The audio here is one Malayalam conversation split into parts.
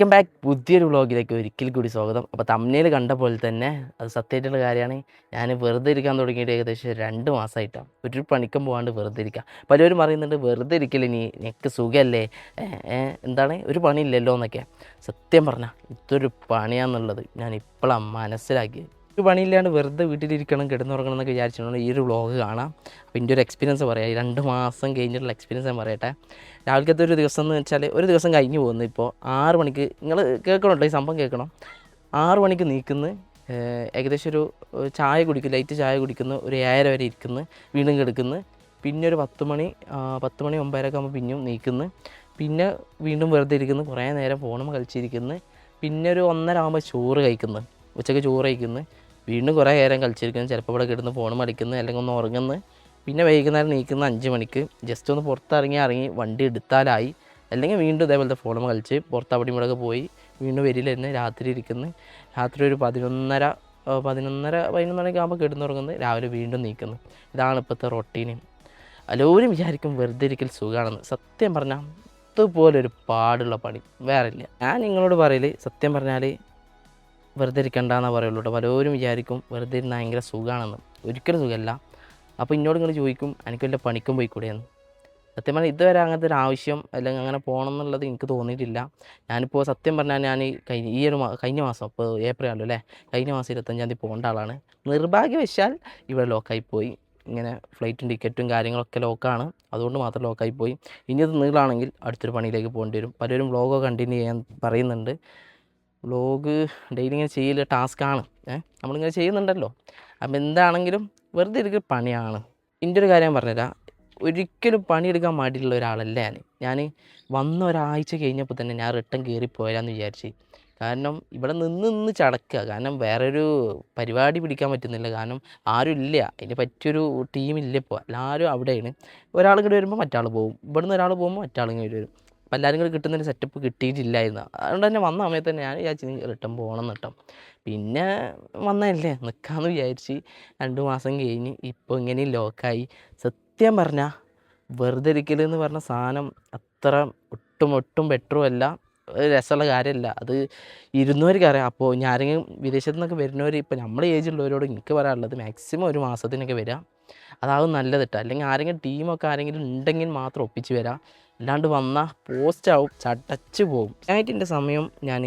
വെൽക്കം ബാക്ക് പുതിയൊരു വ്ളോഗിലേക്ക് ഒരിക്കൽ കൂടി സ്വാഗതം. അപ്പോൾ തമ്മിൽ കണ്ട പോലെ തന്നെ അത് സത്യമായിട്ടുള്ള കാര്യമാണ്. ഞാൻ വെറുതെ ഇരിക്കാൻ തുടങ്ങിയിട്ട് ഏകദേശം 2 മാസമായിട്ടാണ്. ഒരു പണിക്കും പോകാണ്ട് വെറുതെ ഇരിക്കുക. പലരും പറയുന്നുണ്ട് വെറുതെ ഇരിക്കില്ല, നിനക്ക് സുഖമല്ലേ, എന്താണ് ഒരു പണിയില്ലല്ലോ എന്നൊക്കെ. സത്യം പറഞ്ഞാൽ ഇതൊരു പണിയാണെന്നുള്ളത് ഞാൻ ഇപ്പോഴാണ് മനസ്സിലാക്കിയത്. ഒരു പണിയില്ലാണ്ട് വെറുതെ വീട്ടിലിരിക്കണം, കിടന്നുറങ്ങണം എന്നൊക്കെ വിചാരിച്ചിട്ടുണ്ട് ഈ ഒരു വ്ളോഗ് കാണാം. അപ്പോൾ എൻ്റെ ഒരു എക്സ്പീരിയൻസ് പറയാം. 2 മാസം കഴിഞ്ഞിട്ടുള്ള എക്സ്പീരിയൻസ് ഞാൻ പറയട്ടെ. രാവിലത്തെ ഒരു ദിവസം എന്ന് വെച്ചാൽ ഒരു ദിവസം കഴിഞ്ഞ് പോകുന്നു. ഇപ്പോൾ 6 മണിക്ക് നിങ്ങൾ കേൾക്കണമല്ലോ, ഈ സംഭവം കേൾക്കണം. 6 മണിക്ക് നീക്കുന്നു, ഏകദേശം ഒരു ചായ കുടിക്കുന്നു, ലൈറ്റ് ചായ കുടിക്കുന്നു, ഒരു 7:30 വരെ ഇരിക്കുന്നു, വീണ്ടും കിടക്കുന്നു. പിന്നെ ഒരു 10 മണി 9:30 ആകുമ്പോൾ പിന്നെയും നീക്കുന്നു. പിന്നെ വീണ്ടും വെറുതെ ഇരിക്കുന്നു, കുറേ നേരം ഫോണും കളിച്ചിരിക്കുന്നു. പിന്നെ ഒരു 1:30 ആകുമ്പോൾ ചോറ് കഴിക്കുന്നു, ഉച്ചയ്ക്ക് ചോറ് കഴിക്കുന്നു. വീണ്ടും കുറേ നേരം കളിച്ചിരിക്കുന്നു, ചിലപ്പോൾ ഇവിടെ കിടന്ന് ഫോണും കളിക്കുന്നു, അല്ലെങ്കിൽ ഒന്ന് ഉറങ്ങുന്നു. പിന്നെ വൈകുന്നേരം നീക്കുന്ന 5 മണിക്ക് ജസ്റ്റ് ഒന്ന് പുറത്തിറങ്ങി വണ്ടി എടുത്താലായി. അല്ലെങ്കിൽ വീണ്ടും ഇതേപോലത്തെ ഫോണും കളിച്ച് പുറത്ത് അവിടെ ഇവിടെയൊക്കെ പോയി വീണ്ടും വരില്ലെന്ന് രാത്രി ഇരിക്കുന്നു. രാത്രി ഒരു 11:30 മണിയൊക്കെ ആകുമ്പോൾ കിടന്നുറങ്ങുന്നു, രാവിലെ വീണ്ടും നീക്കുന്നു. ഇതാണ് ഇപ്പോഴത്തെ റൊട്ടീന്. എല്ലാവരും വിചാരിക്കും വെറുതെ ഇരിക്കൽ സുഖമാണെന്ന്. സത്യം പറഞ്ഞാൽ ഇതുപോലൊരു പാടുള്ള പണി വേറെ ഇല്ല. ഞാൻ നിങ്ങളോട് പറയൽ സത്യം പറഞ്ഞാൽ വെറുതെ ഇരിക്കണ്ടെന്നാണ് പറയുള്ളൂ കേട്ടോ. പലരും വിചാരിക്കും വെറുതെ ഇരുന്നാൽ ഭയങ്കര സുഖമാണെന്ന്. ഒരിക്കലും സുഖമല്ല. അപ്പോൾ എന്നോട് നിങ്ങൾ ചോദിക്കും എനിക്ക് വല്ല പണിക്കും പോയിക്കൂടെയെന്ന്. സത്യം പറഞ്ഞാൽ ഇതുവരെ അങ്ങനത്തെ ഒരു ആവശ്യം അല്ലെങ്കിൽ അങ്ങനെ പോകണം എന്നുള്ളത് എനിക്ക് തോന്നിയിട്ടില്ല. ഞാനിപ്പോൾ സത്യം പറഞ്ഞാൽ ഞാൻ കഴിഞ്ഞ മാസം, ഇപ്പോൾ ഏപ്രിൽ ആണല്ലോ അല്ലേ, കഴിഞ്ഞ മാസം 25-ാം തീയതി പോകേണ്ട ആളാണ്. നിർഭാഗ്യവശാൽ ഇവിടെ ലോക്കായി പോയി. ഇങ്ങനെ ഫ്ലൈറ്റും ടിക്കറ്റും കാര്യങ്ങളൊക്കെ ലോക്കാണ്, അതുകൊണ്ട് മാത്രം ലോക്കായി പോയി. ഇനി അത് നീളാണെങ്കിൽ അടുത്തൊരു പണിയിലേക്ക് പോകേണ്ടി വരും. പലരും വ്ളോഗൊക്കെ കണ്ടിന്യൂ ചെയ്യാൻ പറയുന്നുണ്ട്. വ്ളോഗ് ഡെയിലി ഇങ്ങനെ ചെയ്യൽ ടാസ്ക്കാണ്. നമ്മളിങ്ങനെ ചെയ്യുന്നുണ്ടല്ലോ. അപ്പം എന്താണെങ്കിലും വെറുതെ ഇരിക്കുന്ന പണിയാണ്. എൻ്റെ ഒരു കാര്യം പറഞ്ഞുതരാം. ഒരിക്കലും പണിയെടുക്കാൻ മടിയുള്ള ഒരാളല്ല ഞാൻ വന്ന ഒരാഴ്ച കഴിഞ്ഞപ്പോൾ തന്നെ ഞാൻ റിട്ടേൺ കയറിപ്പോയാന്ന് വിചാരിച്ച്. കാരണം ഇവിടെ നിന്ന് ചടക്കുക. കാരണം വേറൊരു പരിപാടി പിടിക്കാൻ പറ്റുന്നില്ല. കാരണം ആരും ഇല്ല, അതിന് പറ്റിയൊരു ടീമില്ല. ഇപ്പോൾ എല്ലാവരും അവിടെയാണ്. ഒരാൾ ഇങ്ങോട്ട് വരുമ്പോൾ മറ്റാൾ പോകും, ഇവിടുന്ന് ഒരാൾ പോകുമ്പോൾ മറ്റാൾ ഇങ്ങനെ വരും. അപ്പോൾ എല്ലാവരും കൂടി കിട്ടുന്നൊരു സെറ്റപ്പ് കിട്ടിയിട്ടില്ലായിരുന്നു. അതുകൊണ്ട് തന്നെ വന്ന സമയത്ത് തന്നെ ഞാൻ വിചാരിച്ചു റിട്ടേൺ പോകണം എന്നിട്ടോ. പിന്നെ വന്നതല്ലേ നിൽക്കാമെന്ന് വിചാരിച്ച് 2 മാസം കഴിഞ്ഞ് ഇപ്പോൾ ഇങ്ങനെ ലോക്കായി. സത്യം പറഞ്ഞാൽ വെറുതെ ഇരിക്കലെന്ന് പറഞ്ഞ സാധനം അത്ര ഒട്ടും ബെറ്ററും അല്ല, രസമുള്ള കാര്യമല്ല. അത് ഇരുന്നവർക്ക് അറിയാം. അപ്പോൾ ഞാൻ ആരെങ്കിലും വിദേശത്തു നിന്നൊക്കെ വരുന്നവർ, ഇപ്പോൾ നമ്മുടെ ഏജുള്ളവരോട് എനിക്ക് പറയാനുള്ളത് മാക്സിമം ഒരു മാസത്തിനൊക്കെ വരാം, അതാവും നല്ലത് കേട്ടോ. അല്ലെങ്കിൽ ആരെങ്കിലും ടീമൊക്കെ ആരെങ്കിലും ഉണ്ടെങ്കിൽ മാത്രം ഒപ്പിച്ച് വരാം. അല്ലാണ്ട് വന്നാൽ പോസ്റ്റാവും, ചടച്ച് പോകും. ആയിട്ട് എൻ്റെ സമയം ഞാൻ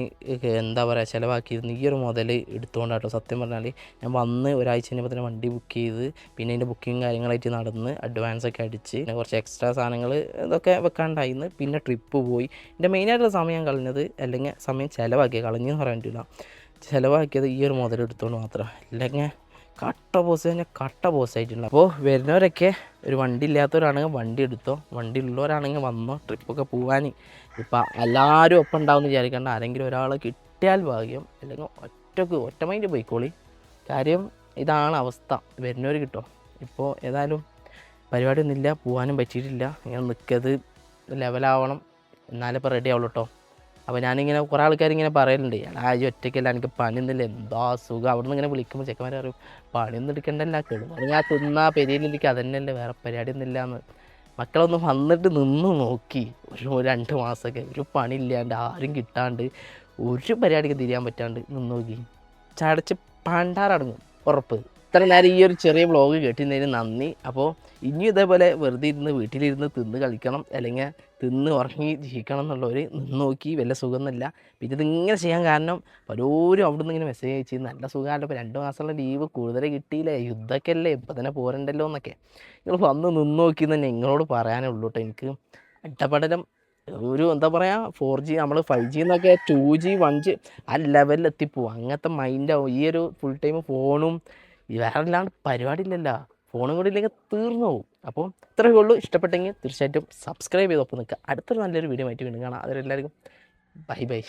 എന്താ പറയുക ചിലവാക്കിയിരുന്നു ഈ ഒരു മുതൽ എടുത്തുകൊണ്ടാട്ടോ. സത്യം പറഞ്ഞാൽ ഞാൻ വന്ന് ഒരാഴ്ച കഴിഞ്ഞപ്പോൾ തന്നെ വണ്ടി ബുക്ക് ചെയ്ത്, പിന്നെ അതിൻ്റെ ബുക്കിങ് കാര്യങ്ങളായിട്ട് നടന്ന് അഡ്വാൻസൊക്കെ അടിച്ച്, പിന്നെ കുറച്ച് എക്സ്ട്രാ സാധനങ്ങൾ ഇതൊക്കെ വെക്കാണ്ടായിരുന്നു. പിന്നെ ട്രിപ്പ് പോയി. എൻ്റെ മെയിനായിട്ടുള്ള സമയം കളഞ്ഞത്, അല്ലെങ്കിൽ സമയം ചിലവാക്കിയത്, കളഞ്ഞെന്ന് പറയാൻ പറ്റില്ല, ചിലവാക്കിയത് ഈ ഒരു മുതൽ എടുത്തുകൊണ്ട് മാത്രം. അല്ലെങ്കിൽ കട്ട ബോസായിട്ടുണ്ട്. അപ്പോൾ വരുന്നവരൊക്കെ ഒരു വണ്ടി ഇല്ലാത്തവരാണെങ്കിൽ വണ്ടി എടുത്തോ, വണ്ടി ഉള്ളവരാണെങ്കിൽ വന്നോ. ട്രിപ്പൊക്കെ പോകാൻ ഇപ്പം എല്ലാവരും ഒപ്പം ഉണ്ടാവുമെന്ന് വിചാരിക്കേണ്ട, ആരെങ്കിലും ഒരാൾ കിട്ടിയാൽ ഭാഗ്യം, അല്ലെങ്കിൽ ഒറ്റ മൈൻഡ് പോയിക്കോളി. കാര്യം ഇതാണ് അവസ്ഥ. വരുന്നവർ കിട്ടുമോ. ഇപ്പോൾ ഏതായാലും പരിപാടിയൊന്നുമില്ല, പോകാനും പറ്റിയിട്ടില്ല. ഇങ്ങനെ നിൽക്കത് ലെവലാവണം, എന്നാലേ ഇപ്പോൾ റെഡി ആവുള്ളൂ കേട്ടോ. അപ്പോൾ ഞാനിങ്ങനെ കുറേ ആൾക്കാരിങ്ങനെ പറയലുണ്ട്, ഈ ഒറ്റയ്ക്കല്ല എനിക്ക് പണിയൊന്നുമില്ല, എന്താ സുഖം. അവിടെ നിന്ന് ഇങ്ങനെ വിളിക്കുമ്പോൾ ചെക്കന്മാർ അറിയും പണിയൊന്നും എടുക്കണ്ടല്ല, കിടന്നു ഞാൻ തിന്നാ പെരിയിലിരിക്കുക, അതന്നെയല്ലേ, വേറെ പരിപാടിയൊന്നുമില്ല എന്ന്. മക്കളൊന്നും വന്നിട്ട് നിന്ന് നോക്കി ഒരു 2 മാസമൊക്കെ ഒരു പണി ഇല്ലാണ്ട്, ആരും കിട്ടാണ്ട്, ഒരു പരിപാടിക്ക് തിരിയാൻ പറ്റാണ്ട് നിന്ന് നോക്കി ചടച്ച് പണ്ടാറടങ്ങും ഉറപ്പ്. ഇത്ര നേരം ഈ ഒരു ചെറിയ വ്ളോഗ് കേട്ടിരുന്നതിന് നന്ദി. അപ്പോൾ ഇനിയും ഇതേപോലെ വെറുതെ ഇരുന്ന് വീട്ടിലിരുന്ന് തിന്ന് കളിക്കണം, അല്ലെങ്കിൽ തിന്ന് ഉറങ്ങി ജീവിക്കണം എന്നുള്ളവർ നിന്ന് നോക്കി വലിയ സുഖമൊന്നുമില്ല. പിന്നെ ഇതിങ്ങനെ ചെയ്യാൻ കാരണം പലരും അവിടെ നിന്ന് ഇങ്ങനെ മെസ്സേജ് അയച്ച് നല്ല സുഖമല്ലോ, ഇപ്പോൾ 2 മാസമുള്ള ലീവ് കൂടുതൽ കിട്ടിയില്ലേ, യുദ്ധമൊക്കെ അല്ലേ, ഇപ്പം തന്നെ പോരണ്ടല്ലോ എന്നൊക്കെ. നിങ്ങൾ വന്ന് നിന്ന് നോക്കി തന്നെ നിങ്ങളോട് പറയാനുള്ളൂ കേട്ടോ. എനിക്ക് അട്ടപ്പടലം ഒരു എന്താ പറയുക, 4G നമ്മൾ 5G എന്നൊക്കെ 2G 1G ആ ലെവലിൽ എത്തിപ്പോവും. അങ്ങനത്തെ മൈൻഡാവും. ഈ ഒരു ഫുൾ ടൈം ഫോണും വേറെ അല്ലാണ്ട് പരിപാടി ഇല്ലല്ലോ. ഫോണും കൂടി ഇല്ലെങ്കിൽ തീർന്നു പോകും. അപ്പോൾ ഇത്രയേ ഉള്ളൂ. ഇഷ്ടപ്പെട്ടെങ്കിൽ തീർച്ചയായിട്ടും സബ്സ്ക്രൈബ് ചെയ്തൊപ്പം നിൽക്കുക. അടുത്തൊരു നല്ലൊരു വീഡിയോ ആയിട്ട് വീണ്ടും കാണാം. അതിലെല്ലാവർക്കും ബൈ.